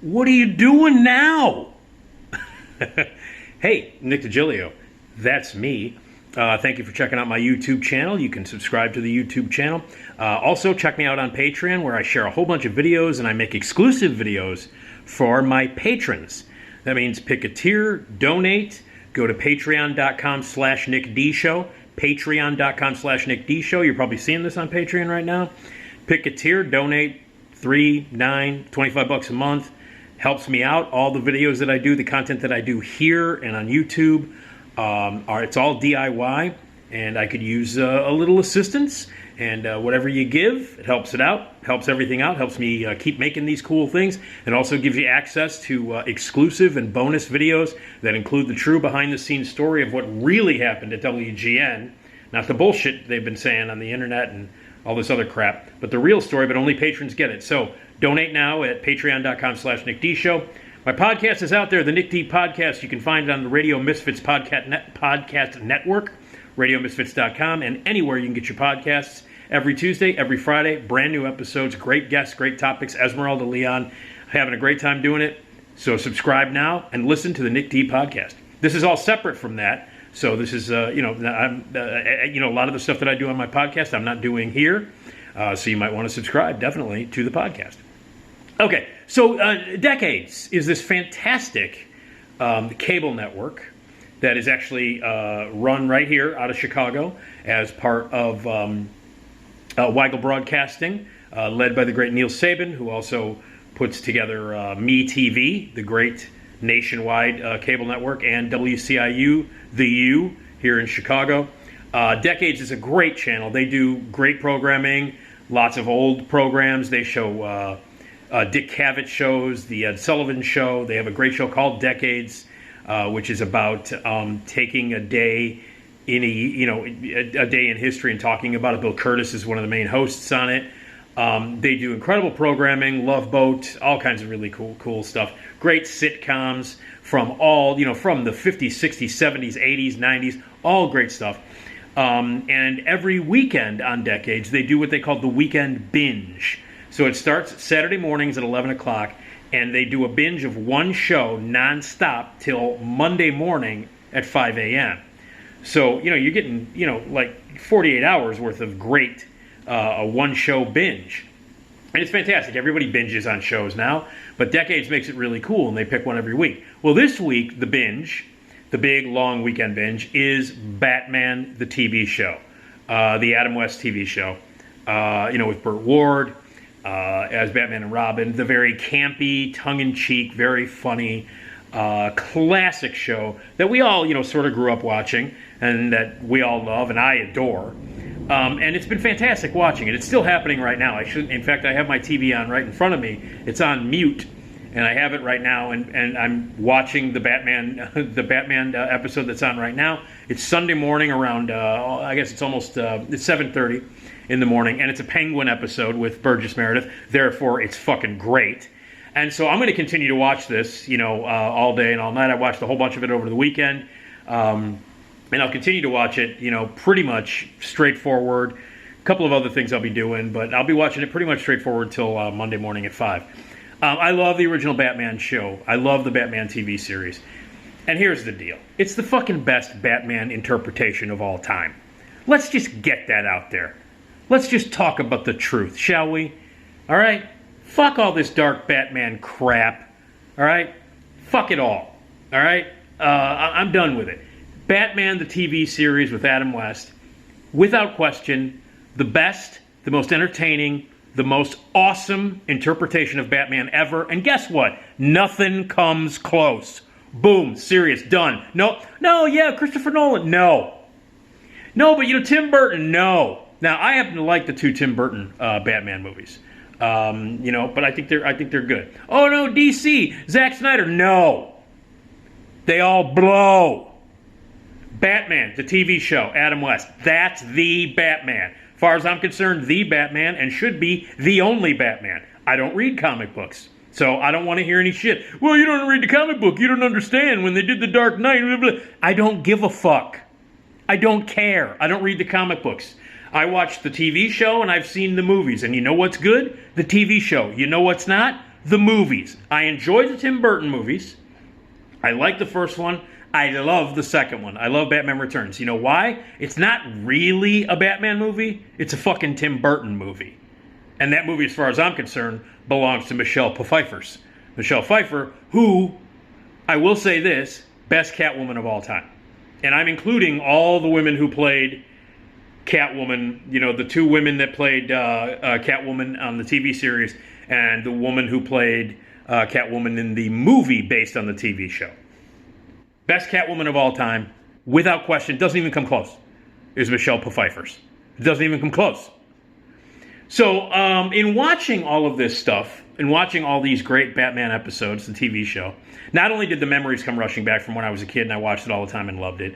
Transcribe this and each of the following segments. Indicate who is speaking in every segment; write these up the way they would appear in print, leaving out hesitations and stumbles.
Speaker 1: What are you doing now? Hey, Nick Digilio. That's me. Thank you for checking out my YouTube channel. You can subscribe to the YouTube channel. Also, check me out on Patreon, where I share a whole bunch of videos and I make exclusive videos for my patrons. That means pick a tier, donate, go to patreon.com/NickDShow, patreon.com/NickDShow. You're probably seeing this on Patreon right now. Pick a tier, donate $3, $9, $25 a month. Helps me out. All the videos that I do, the content that I do here and on YouTube, it's all DIY, and I could use a little assistance. And whatever you give, it helps it out, helps everything out, helps me keep making these cool things, and also gives you access to exclusive and bonus videos that include the true behind-the-scenes story of what really happened at WGN. Not the bullshit they've been saying on the internet and all this other crap, but the real story, but only patrons get it. So donate now at patreon.com/NickDShow. My podcast is out there, the Nick D Podcast. You can find it on the Radio Misfits Podcast Network, radiomisfits.com, and anywhere you can get your podcasts. Every Tuesday, every Friday, brand new episodes, great guests, great topics. Esmeralda Leon, having a great time doing it. So subscribe now and listen to the Nick D Podcast. This is all separate from that. So this is, a lot of the stuff that I do on my podcast, I'm not doing here. So you might want to subscribe, definitely, to the podcast. Okay, so Decades is this fantastic cable network that is actually run right here out of Chicago as part of Weigel Broadcasting, led by the great Neil Sabin, who also puts together Me TV, the great nationwide cable network, and WCIU, The U, here in Chicago. Decades is a great channel. They do great programming, lots of old programs. They show Dick Cavett shows, the Ed Sullivan Show. They have a great show called Decades, which is about taking a day in a day in history and talking about it. Bill Curtis is one of the main hosts on it. They do incredible programming, Love Boat, all kinds of really cool stuff. Great sitcoms from from the 50s, 60s, 70s, 80s, 90s, all great stuff. And every weekend on Decades, they do what they call the Weekend Binge. So it starts Saturday mornings at 11 o'clock, and they do a binge of one show nonstop till Monday morning at 5 a.m. So, you're getting, like 48 hours worth of great a one-show binge. And it's fantastic. Everybody binges on shows now, but Decades makes it really cool, and they pick one every week. Well, this week, the binge, the big, long weekend binge, is Batman, the TV show, the Adam West TV show, with Burt Ward as Batman and Robin, the very campy, tongue-in-cheek, very funny, classic show that we all, sort of grew up watching, and that we all love and I adore. And it's been fantastic watching it. It's still happening right now. In fact, I have my TV on right in front of me. It's on mute, and I have it right now, and I'm watching the Batman episode that's on right now. It's Sunday morning around, I guess it's almost, it's 7:30 in the morning, and it's a Penguin episode with Burgess Meredith. Therefore, it's fucking great. And so I'm going to continue to watch this, all day and all night. I watched a whole bunch of it over the weekend. And I'll continue to watch it, pretty much straightforward. A couple of other things I'll be doing, but I'll be watching it pretty much straightforward till Monday morning at 5. I love the original Batman show. I love the Batman TV series. And here's the deal. It's the fucking best Batman interpretation of all time. Let's just get that out there. Let's just talk about the truth, shall we? All right? Fuck all this dark Batman crap. All right? Fuck it all. All right? I'm done with it. Batman, the TV series with Adam West, without question, the best, the most entertaining, the most awesome interpretation of Batman ever. And guess what? Nothing comes close. Boom, serious, done. No, yeah, Christopher Nolan, no. No, but Tim Burton, no. Now, I happen to like the two Tim Burton Batman movies. But I think they're good. Oh no, DC, Zack Snyder, no. They all blow. Batman, the TV show, Adam West. That's the Batman. As far as I'm concerned, the Batman, and should be the only Batman. I don't read comic books, so I don't want to hear any shit. Well, you don't read the comic book. You don't understand when they did the Dark Knight. Blah, blah. I don't give a fuck. I don't care. I don't read the comic books. I watched the TV show, and I've seen the movies. And you know what's good? The TV show. You know what's not? the movies. I enjoy the Tim Burton movies. I like the first one. I love the second one. I love Batman Returns. You know why? It's not really a Batman movie. It's a fucking Tim Burton movie. And that movie, as far as I'm concerned, belongs to Michelle Pfeiffer. Michelle Pfeiffer, who, I will say this, best Catwoman of all time. And I'm including all the women who played Catwoman, you know, the two women that played Catwoman on the TV series and the woman who played Catwoman in the movie based on the TV show. Best Catwoman of all time, without question, doesn't even come close, is Michelle Pfeiffer's. It doesn't even come close. So, in watching all of this stuff, and watching all these great Batman episodes, the TV show, not only did the memories come rushing back from when I was a kid and I watched it all the time and loved it,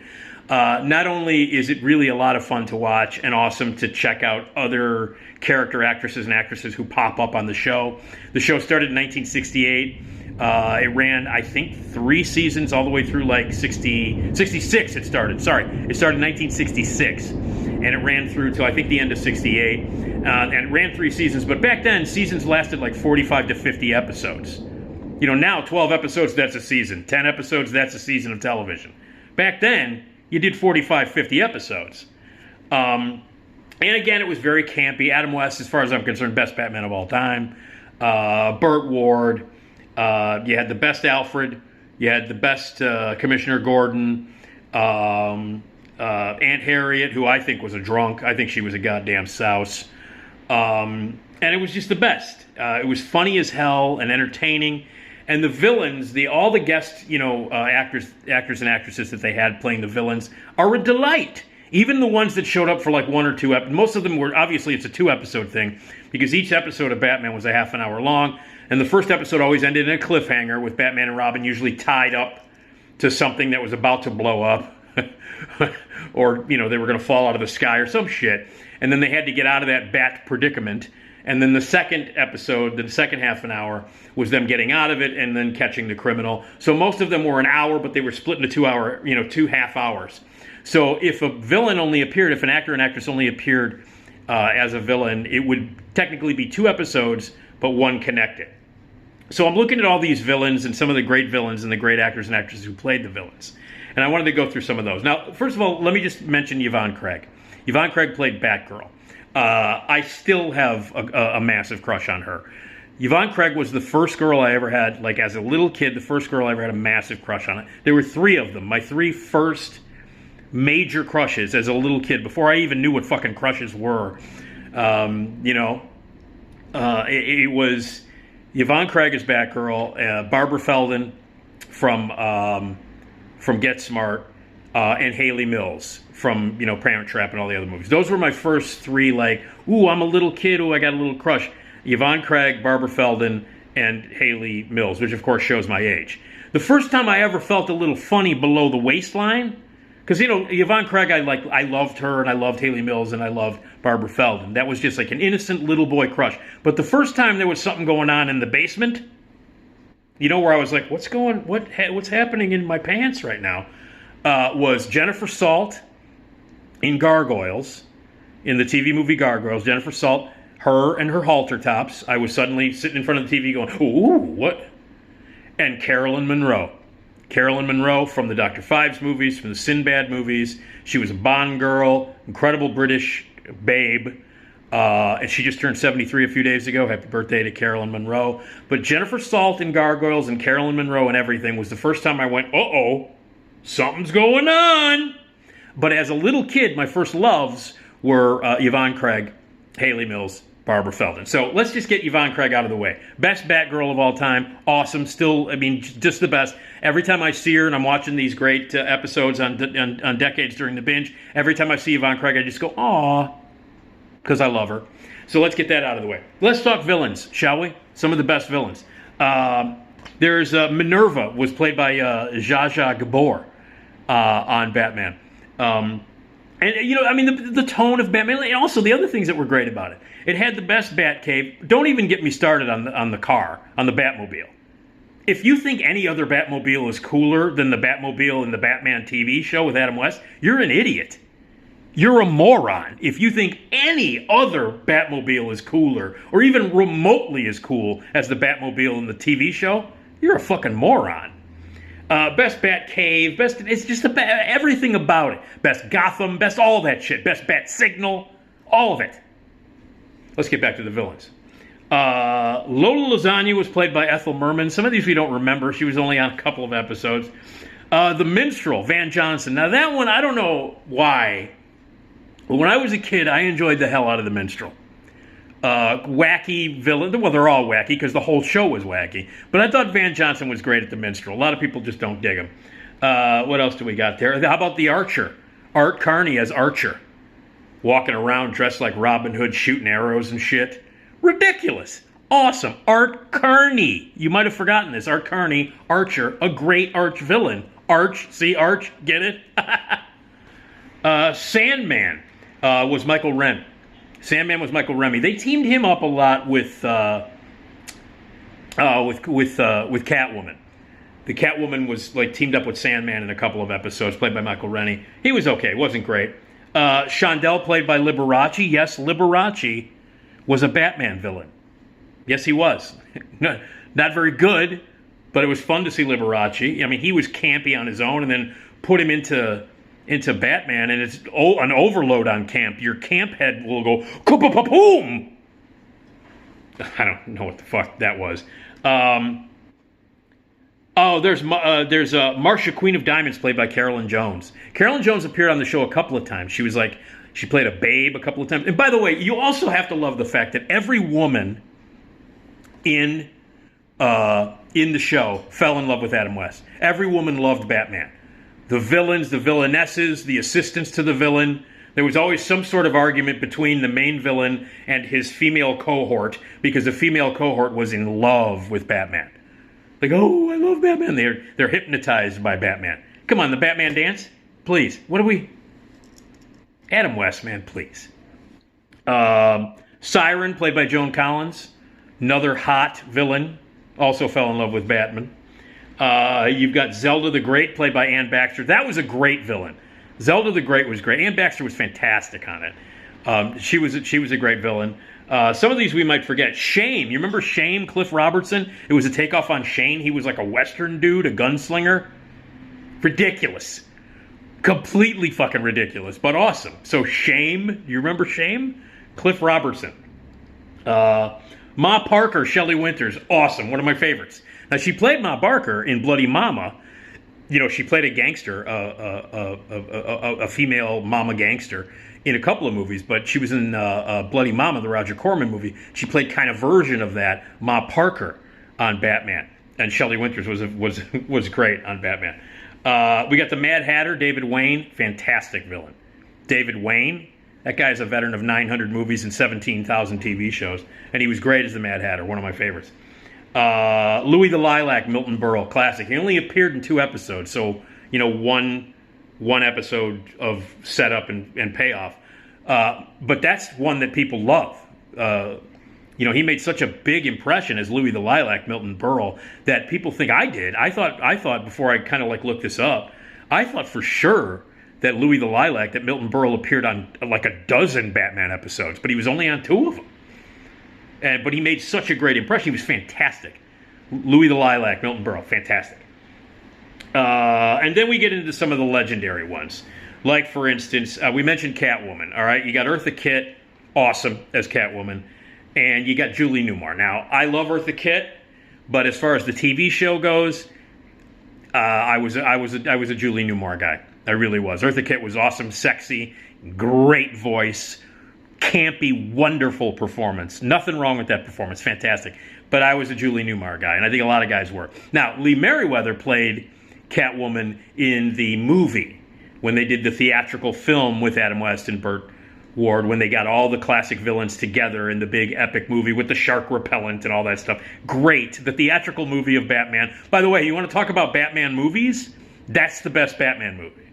Speaker 1: not only is it really a lot of fun to watch and awesome to check out other character actresses and actresses who pop up on the show. The show started in 1968. It ran, I think, 3 seasons all the way through like 66 it started. Sorry, it started in 1966. And it ran through till I think the end of 68. And it ran 3 seasons. But back then, seasons lasted like 45 to 50 episodes. You know, now 12 episodes, that's a season. 10 episodes, that's a season of television. Back then, you did 45, 50 episodes. And again, it was very campy. Adam West, as far as I'm concerned, best Batman of all time. Burt Ward. You had the best Alfred. You had the best Commissioner Gordon. Aunt Harriet, who I think was a drunk. I think she was a goddamn souse. And it was just the best. It was funny as hell and entertaining. And the villains, all the guest, actors and actresses that they had playing the villains are a delight. Even the ones that showed up for like 1 or 2 episodes, most of them were, obviously it's a 2-episode thing, because each episode of Batman was a half an hour long, and the first episode always ended in a cliffhanger with Batman and Robin usually tied up to something that was about to blow up, or, they were going to fall out of the sky or some shit, and then they had to get out of that bat predicament. And then the second episode, the second half an hour, was them getting out of it and then catching the criminal. So most of them were an hour, but they were split into 2 half hours. So if a villain only appeared, if an actor and actress only appeared as a villain, it would technically be 2 episodes, but 1 connected. So I'm looking at all these villains and some of the great villains and the great actors and actresses who played the villains. And I wanted to go through some of those. Now, first of all, let me just mention Yvonne Craig. Yvonne Craig played Batgirl. I still have a massive crush on her. Yvonne Craig was the first girl I ever had, like as a little kid, the first girl I ever had a massive crush on. There were 3 of them. My 3 first major crushes as a little kid, before I even knew what fucking crushes were. It was Yvonne Craig as Batgirl, Barbara Feldon from Get Smart, and Haley Mills from, Parent Trap and all the other movies. Those were my first 3, like, ooh, I'm a little kid, ooh, I got a little crush. Yvonne Craig, Barbara Feldon, and Haley Mills, which of course shows my age. The first time I ever felt a little funny below the waistline, because, Yvonne Craig, I loved her, and I loved Haley Mills, and I loved Barbara Feldon. That was just like an innocent little boy crush. But the first time there was something going on in the basement, where I was like, what's happening in my pants right now, was Jennifer Salt in Gargoyles, in the TV movie Gargoyles. Jennifer Salt, her and her halter tops. I was suddenly sitting in front of the TV going, ooh, what? And Carolyn Monroe. Carolyn Monroe from the Dr. Phibes movies, from the Sinbad movies. She was a Bond girl, incredible British babe. And she just turned 73 a few days ago. Happy birthday to Carolyn Monroe. But Jennifer Salt in Gargoyles and Carolyn Monroe and everything was the first time I went, uh-oh, something's going on. But as a little kid, my first loves were Yvonne Craig, Haley Mills, Barbara Feldon. So let's just get Yvonne Craig out of the way. Best Batgirl of all time. Awesome. Still, just the best. Every time I see her, and I'm watching these great episodes on Decades during the binge, every time I see Yvonne Craig, I just go, aw, because I love her. So let's get that out of the way. Let's talk villains, shall we? Some of the best villains. There's Minerva, was played by Zsa Zsa Gabor on Batman. The tone of Batman, and also the other things that were great about it. It had the best Batcave. Don't even get me started on the car, on the Batmobile. If you think any other Batmobile is cooler than the Batmobile in the Batman TV show with Adam West, you're an idiot. You're a moron if you think any other Batmobile is cooler or even remotely as cool as the Batmobile in the TV show. You're a fucking moron. Best Bat Cave, it's just everything about it. Best Gotham, best all that shit. Best Bat Signal, all of it. Let's get back to the villains. Lola Lasagna was played by Ethel Merman. Some of these we don't remember. She was only on a couple of episodes. The Minstrel, Van Johnson. Now that one, I don't know why. But when I was a kid, I enjoyed the hell out of the Minstrel. Wacky villain. Well, they're all wacky because the whole show was wacky. But I thought Van Johnson was great at the Minstrel. A lot of people just don't dig him. What else do we got there? How about the Archer? Art Carney as Archer. Walking around dressed like Robin Hood, shooting arrows and shit. Ridiculous. Awesome. Art Carney. You might have forgotten this. Art Carney, Archer, a great arch villain. Arch, see Arch? Get it? Sandman was Michael Remy. Sandman was Michael Remy. They teamed him up a lot with Catwoman. The Catwoman was like teamed up with Sandman in a couple of episodes, played by Michael Rennie. He was okay. Wasn't great. Shondell, played by Liberace. Yes, Liberace was a Batman villain. Yes, he was. Not very good, but it was fun to see Liberace. I mean, he was campy on his own, and then put him into Batman, and it's an overload on camp. Your camp head will go boom. I don't know what the fuck that was. There's Marcia, Queen of Diamonds, played by Carolyn Jones. Carolyn Jones appeared on the show a couple of times. She played a babe a couple of times. And by the way, you also have to love the fact that every woman in the show fell in love with Adam West. Every woman loved Batman. The villains, the villainesses, the assistants to the villain. There was always some sort of argument between the main villain and his female cohort, because the female cohort was in love with Batman. Like, oh, I love Batman. They're hypnotized by Batman. Come on, the Batman dance? Please. Adam West, man, please. Siren, played by Joan Collins. Another hot villain. Also fell in love with Batman. You've got Zelda the Great, played by Ann Baxter. That was a great villain. Zelda the Great was great. Ann Baxter was fantastic on it. She was a great villain. Some of these we might forget. Shame. You remember Shame, Cliff Robertson? It was a takeoff on Shane. He was like a Western dude, a gunslinger. Ridiculous. Completely fucking ridiculous, but awesome. So Shame. You remember Shame? Cliff Robertson. Ma Parker, Shelley Winters. Awesome. One of my favorites. Now, she played Ma Parker in Bloody Mama. You know, she played a gangster, a female mama gangster in a couple of movies, but she was in Bloody Mama, the Roger Corman movie. She played kind of version of that, Ma Parker, on Batman. And Shelley Winters was great on Batman. We got the Mad Hatter, David Wayne. Fantastic villain. David Wayne, that guy's a veteran of 900 movies and 17,000 TV shows. And he was great as the Mad Hatter, one of my favorites. Louis the Lilac, Milton Berle, classic. He only appeared in 2 episodes, so, you know, one episode of setup and payoff. But that's one that people love. You know, he made such a big impression as Louis the Lilac, Milton Berle, that people think I did. I thought before I kind of like looked this up, I thought for sure that Louis the Lilac, that Milton Berle appeared on like a dozen Batman episodes, but he was only on 2 of them. But he made such a great impression. He was fantastic. Louis the Lilac, Milton Berle, fantastic. And then we get into some of the legendary ones. Like, for instance, we mentioned Catwoman, all right? You got Eartha Kitt, awesome, as Catwoman. And you got Julie Newmar. Now, I love Eartha Kitt, but as far as the TV show goes, I was a Julie Newmar guy. I really was. Eartha Kitt was awesome, sexy, great voice, campy, wonderful performance. Nothing wrong with that performance. Fantastic. But I was a Julie Newmar guy, and I think a lot of guys were. Now, Lee Merriweather played Catwoman in the movie when they did the theatrical film with Adam West and Burt Ward, when they got all the classic villains together in the big epic movie with the shark repellent and all that stuff. Great. The theatrical movie of Batman. By the way, you want to talk about Batman movies? That's the best Batman movie.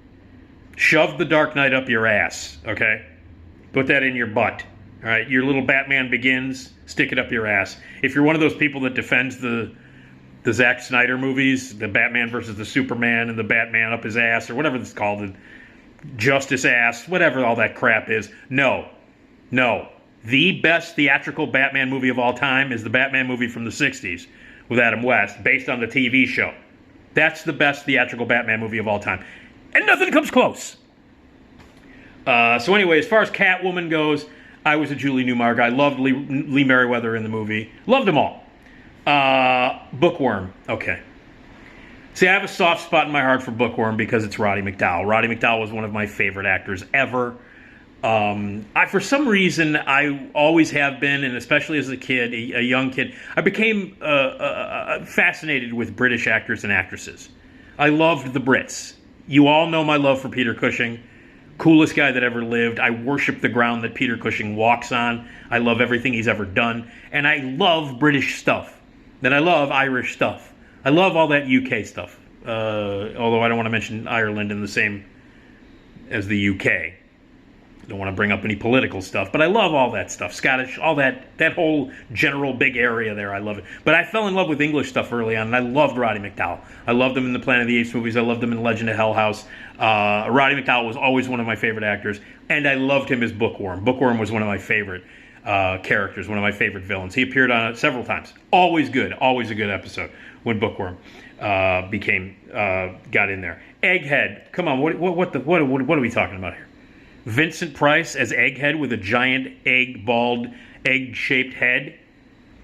Speaker 1: Shove The Dark Knight up your ass, okay? Put that in your butt. All right, your little Batman Begins, stick it up your ass. If you're one of those people that defends the Zack Snyder movies, the Batman versus the Superman and the Batman up his ass, or whatever it's called, Justice Ass, whatever all that crap is. No. The best theatrical Batman movie of all time is the Batman movie from the 60s with Adam West, based on the TV show. That's the best theatrical Batman movie of all time. And nothing comes close. So anyway, as far as Catwoman goes, I was a Julie Newmar guy. I loved Lee Merriweather in the movie. Loved them all. Bookworm. Okay. See, I have a soft spot in my heart for Bookworm because it's Roddy McDowell. Roddy McDowell was one of my favorite actors ever. For some reason, I always have been, and especially as a kid, a young kid, I became fascinated with British actors and actresses. I loved the Brits. You all know my love for Peter Cushing. Coolest guy that ever lived. I worship the ground that Peter Cushing walks on. I love everything he's ever done. And I love British stuff. And I love Irish stuff. I love all that UK stuff. Although I don't want to mention Ireland in the same as the UK. Don't want to bring up any political stuff, but I love all that stuff. Scottish, all that whole general big area there, I love it. But I fell in love with English stuff early on, and I loved Roddy McDowell. I loved him in the Planet of the Apes movies. I loved him in Legend of Hell House. Roddy McDowell was always one of my favorite actors, and I loved him as Bookworm. Bookworm was one of my favorite characters, one of my favorite villains. He appeared on it several times. Always good, always a good episode when Bookworm got in there. Egghead, come on, what are we talking about here? Vincent Price as Egghead with a giant egg-shaped head.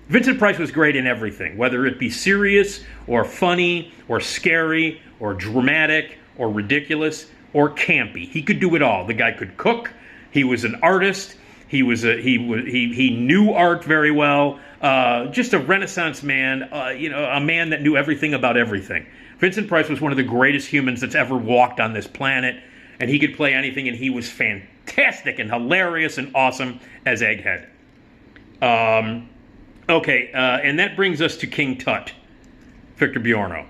Speaker 1: Vincent Price was great in everything, whether it be serious or funny or scary or dramatic or ridiculous or campy. He could do it all. The guy could cook. He was an artist. He knew art very well. Just a Renaissance man. A man that knew everything about everything. Vincent Price was one of the greatest humans that's ever walked on this planet. And he could play anything, and he was fantastic and hilarious and awesome as Egghead. And that brings us to King Tut, Victor Bjorno.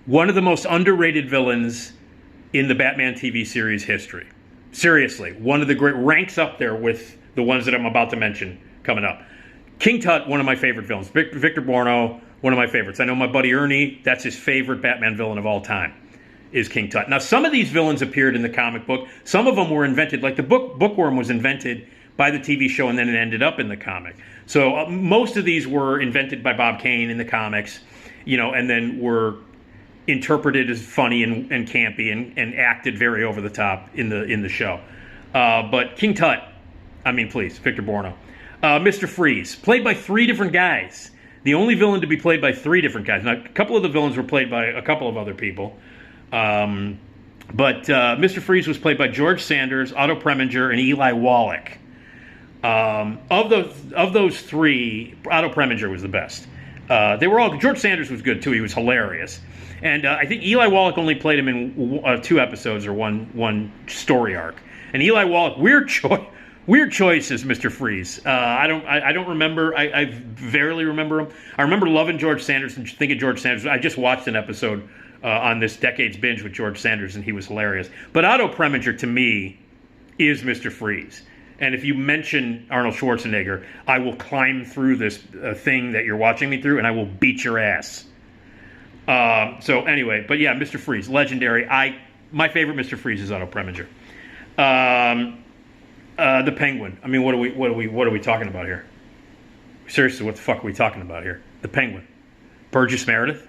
Speaker 1: One of the most underrated villains in the Batman TV series history. Seriously, one of the great, ranks up there with the ones that I'm about to mention coming up. King Tut, one of my favorite villains. Victor Bjorno, one of my favorites. I know my buddy Ernie, that's his favorite Batman villain of all time. Is King Tut. Now, some of these villains appeared in the comic book. Some of them were invented, like the Bookworm was invented by the TV show, and then it ended up in the comic. So most of these were invented by Bob Kane in the comics, and then were interpreted as funny and campy and acted very over the top in the show. But King Tut, please, Victor Bjorno. Mr. Freeze, played by 3 different guys. The only villain to be played by 3 different guys. Now, a couple of the villains were played by a couple of other people. But Mr. Freeze was played by George Sanders, Otto Preminger, and Eli Wallach. Of those 3, Otto Preminger was the best. George Sanders was good too. He was hilarious, and I think Eli Wallach only played him in 2 episodes or one story arc. And Eli Wallach, weird choice as Mr. Freeze. I don't remember. I barely remember him. I remember loving George Sanders and thinking George Sanders. I just watched an episode on this Decades Binge with George Sanders, and he was hilarious. But Otto Preminger, to me, is Mr. Freeze. And if you mention Arnold Schwarzenegger, I will climb through this thing that you're watching me through, and I will beat your ass. So anyway, but yeah, Mr. Freeze, legendary. My favorite Mr. Freeze is Otto Preminger. The Penguin. What are we talking about here? Seriously, what the fuck are we talking about here? The Penguin. Burgess Meredith.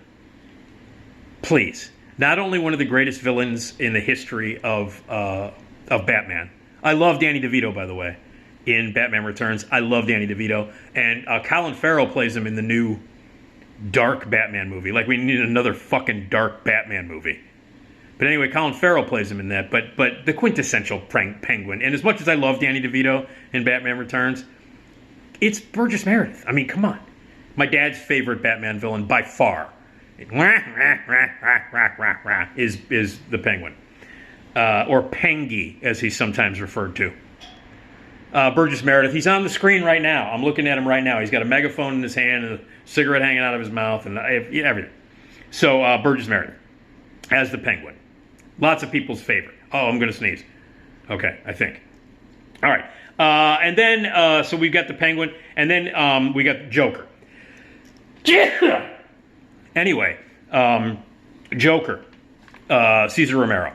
Speaker 1: Please. Not only one of the greatest villains in the history of Batman. I love Danny DeVito, by the way, in Batman Returns. I love Danny DeVito. And Colin Farrell plays him in the new dark Batman movie. Like, we need another fucking dark Batman movie. But anyway, Colin Farrell plays him in that. But the quintessential Penguin. And as much as I love Danny DeVito in Batman Returns, it's Burgess Meredith. Come on. My dad's favorite Batman villain by far is the Penguin. Or Pengy, as he's sometimes referred to. Burgess Meredith, he's on the screen right now. I'm looking at him right now. He's got a megaphone in his hand and a cigarette hanging out of his mouth and everything. So Burgess Meredith as the Penguin. Lots of people's favorite. Oh, I'm going to sneeze. Okay, I think. All right. And then, so we've got the Penguin, and then we got the Joker. Anyway, Joker, Cesar Romero.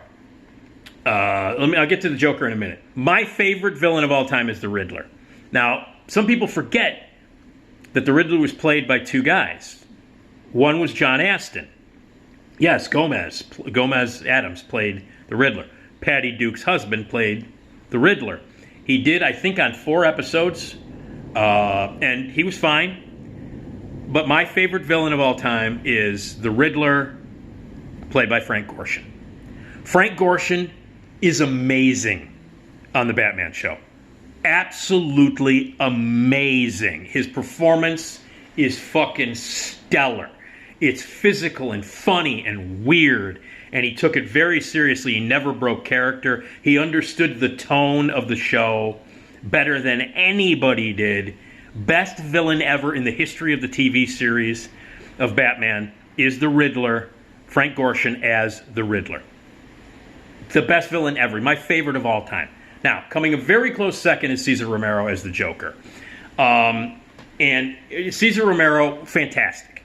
Speaker 1: I'll get to the Joker in a minute. My favorite villain of all time is the Riddler. Now, some people forget that the Riddler was played by two guys. One was John Astin. Yes, Gomez Addams played the Riddler. Patty Duke's husband played the Riddler. He did, I think, on 4 episodes, and he was fine. But my favorite villain of all time is the Riddler, played by Frank Gorshin. Frank Gorshin is amazing on the Batman show. Absolutely amazing. His performance is fucking stellar. It's physical and funny and weird, and he took it very seriously. He never broke character. He understood the tone of the show better than anybody did. Best villain ever in the history of the TV series of Batman is the Riddler. Frank Gorshin as the Riddler. The best villain ever. My favorite of all time. Now, coming a very close second is Cesar Romero as the Joker. And Cesar Romero, fantastic.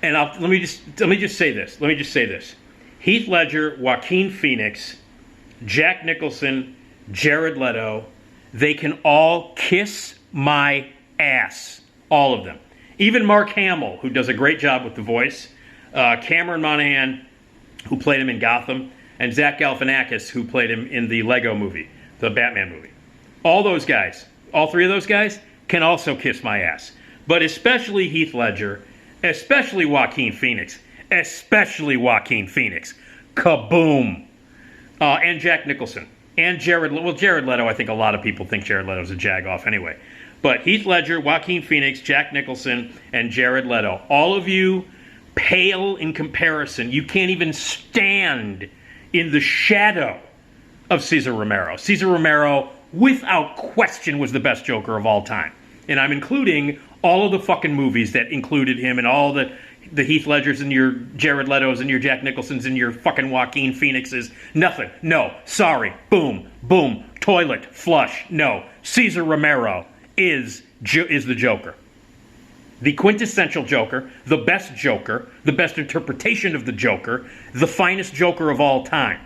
Speaker 1: And let me just say this. Heath Ledger, Joaquin Phoenix, Jack Nicholson, Jared Leto, they can all kiss my ass. All of them. Even Mark Hamill, who does a great job with the voice. Cameron Monaghan, who played him in Gotham. And Zach Galifianakis, who played him in the Lego movie, the Batman movie. All those guys, all 3 of those guys, can also kiss my ass. But especially Heath Ledger, especially Joaquin Phoenix. Kaboom. And Jack Nicholson. And Jared Leto, I think a lot of people think Jared Leto's a jag-off anyway. But Heath Ledger, Joaquin Phoenix, Jack Nicholson, and Jared Leto. All of you pale in comparison. You can't even stand in the shadow of Cesar Romero. Cesar Romero, without question, was the best Joker of all time. And I'm including all of the fucking movies that included him and all the Heath Ledgers and your Jared Letos and your Jack Nicholsons and your fucking Joaquin Phoenixes. Nothing. No. Sorry. Boom. Boom. Toilet. Flush. No. Cesar Romero is the Joker. The quintessential Joker, the best interpretation of the Joker, the finest Joker of all time.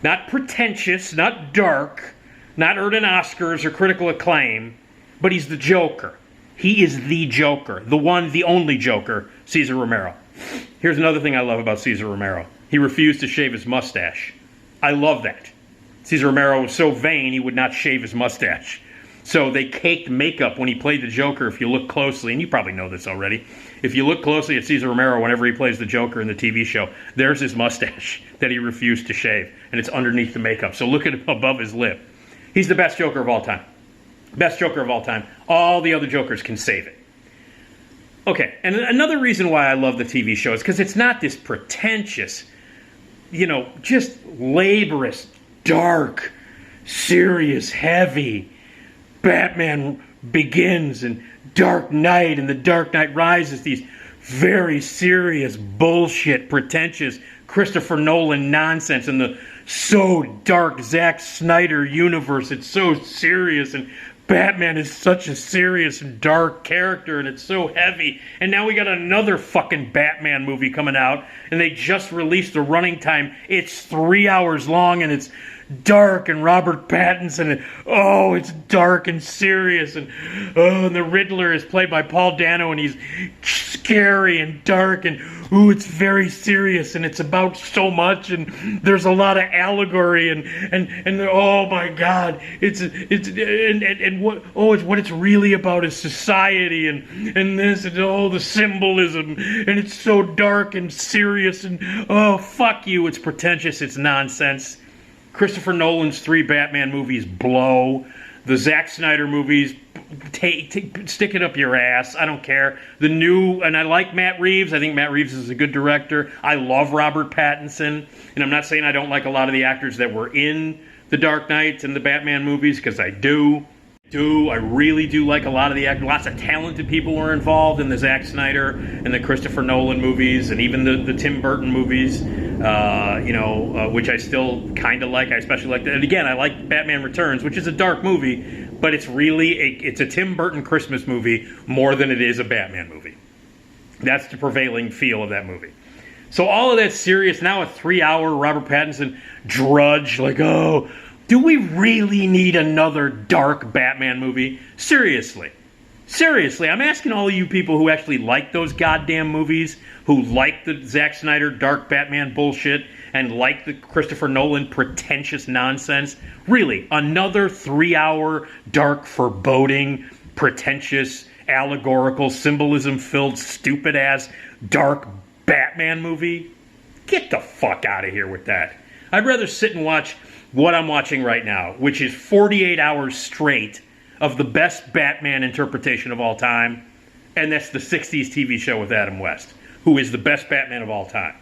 Speaker 1: Not pretentious, not dark, not earned an Oscars or critical acclaim, but he's the Joker. He is the Joker, the one, the only Joker, Cesar Romero. Here's another thing I love about Cesar Romero. He refused to shave his mustache. I love that. Cesar Romero was so vain he would not shave his mustache. So they caked makeup when he played the Joker, if you look closely, and you probably know this already. If you look closely at Cesar Romero whenever he plays the Joker in the TV show, there's his mustache that he refused to shave, and it's underneath the makeup. So look at it above his lip. He's the best Joker of all time. Best Joker of all time. All the other Jokers can save it. Okay, and another reason why I love the TV show is because it's not this pretentious, just laborious, dark, serious, heavy Batman Begins and Dark Knight and The Dark Knight Rises, these very serious, bullshit, pretentious Christopher Nolan nonsense and the so dark Zack Snyder universe. It's so serious, and Batman is such a serious and dark character, and it's so heavy. And now we got another fucking Batman movie coming out, and they just released the running time. It's 3 hours long, and it's dark, and Robert Pattinson, and it's dark and serious, and the Riddler is played by Paul Dano, and he's scary and dark, and it's very serious, and it's about so much, and there's a lot of allegory, and oh my God, it's what it's really about is society, and this, and the symbolism, and it's so dark and serious, and fuck you, it's pretentious, it's nonsense. Christopher Nolan's 3 Batman movies blow. The Zack Snyder movies, stick it up your ass. I don't care. And I like Matt Reeves. I think Matt Reeves is a good director. I love Robert Pattinson. And I'm not saying I don't like a lot of the actors that were in The Dark Knight and the Batman movies, because I do. I really do like a lot of the actors. Lots of talented people were involved in the Zack Snyder and the Christopher Nolan movies, and even the Tim Burton movies, which I still kind of like. I especially like that. And again, I like Batman Returns, which is a dark movie, but it's really it's a Tim Burton Christmas movie more than it is a Batman movie. That's the prevailing feel of that movie. So all of that serious, now a 3-hour Robert Pattinson drudge, like, oh, do we really need another dark Batman movie? Seriously. Seriously, I'm asking all of you people who actually like those goddamn movies, who like the Zack Snyder dark Batman bullshit, and like the Christopher Nolan pretentious nonsense. Really, another 3-hour dark, foreboding, pretentious, allegorical, symbolism-filled, stupid-ass dark Batman movie? Get the fuck out of here with that. I'd rather sit and watch what I'm watching right now, which is 48 hours straight of the best Batman interpretation of all time, and that's the 60s TV show with Adam West, who is the best Batman of all time.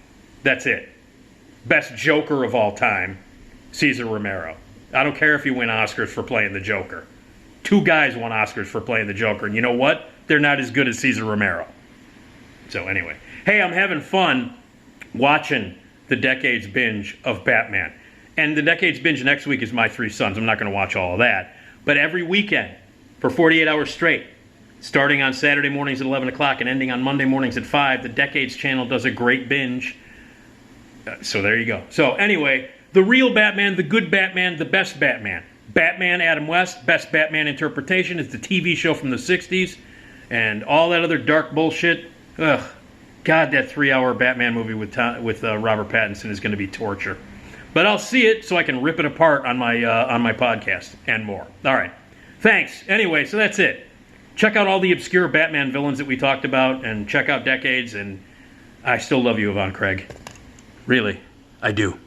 Speaker 1: That's it. Best Joker of all time, Cesar Romero. I don't care if he win Oscars for playing the Joker. 2 guys won Oscars for playing the Joker, and you know what? They're not as good as Cesar Romero. So anyway, hey, I'm having fun watching the Decades Binge of Batman. And the Decades Binge next week is My Three Sons. I'm not going to watch all of that. But every weekend, for 48 hours straight, starting on Saturday mornings at 11 o'clock and ending on Monday mornings at 5, the Decades channel does a great binge. So there you go. So anyway, the real Batman, the good Batman, the best Batman. Batman, Adam West, best Batman interpretation is the TV show from the 60s. And all that other dark bullshit, ugh. God, that 3-hour Batman movie with Robert Pattinson is going to be torture. But I'll see it so I can rip it apart on my podcast and more. All right. Thanks. Anyway, so that's it. Check out all the obscure Batman villains that we talked about, and check out Decades, and I still love you, Yvonne Craig. Really, I do.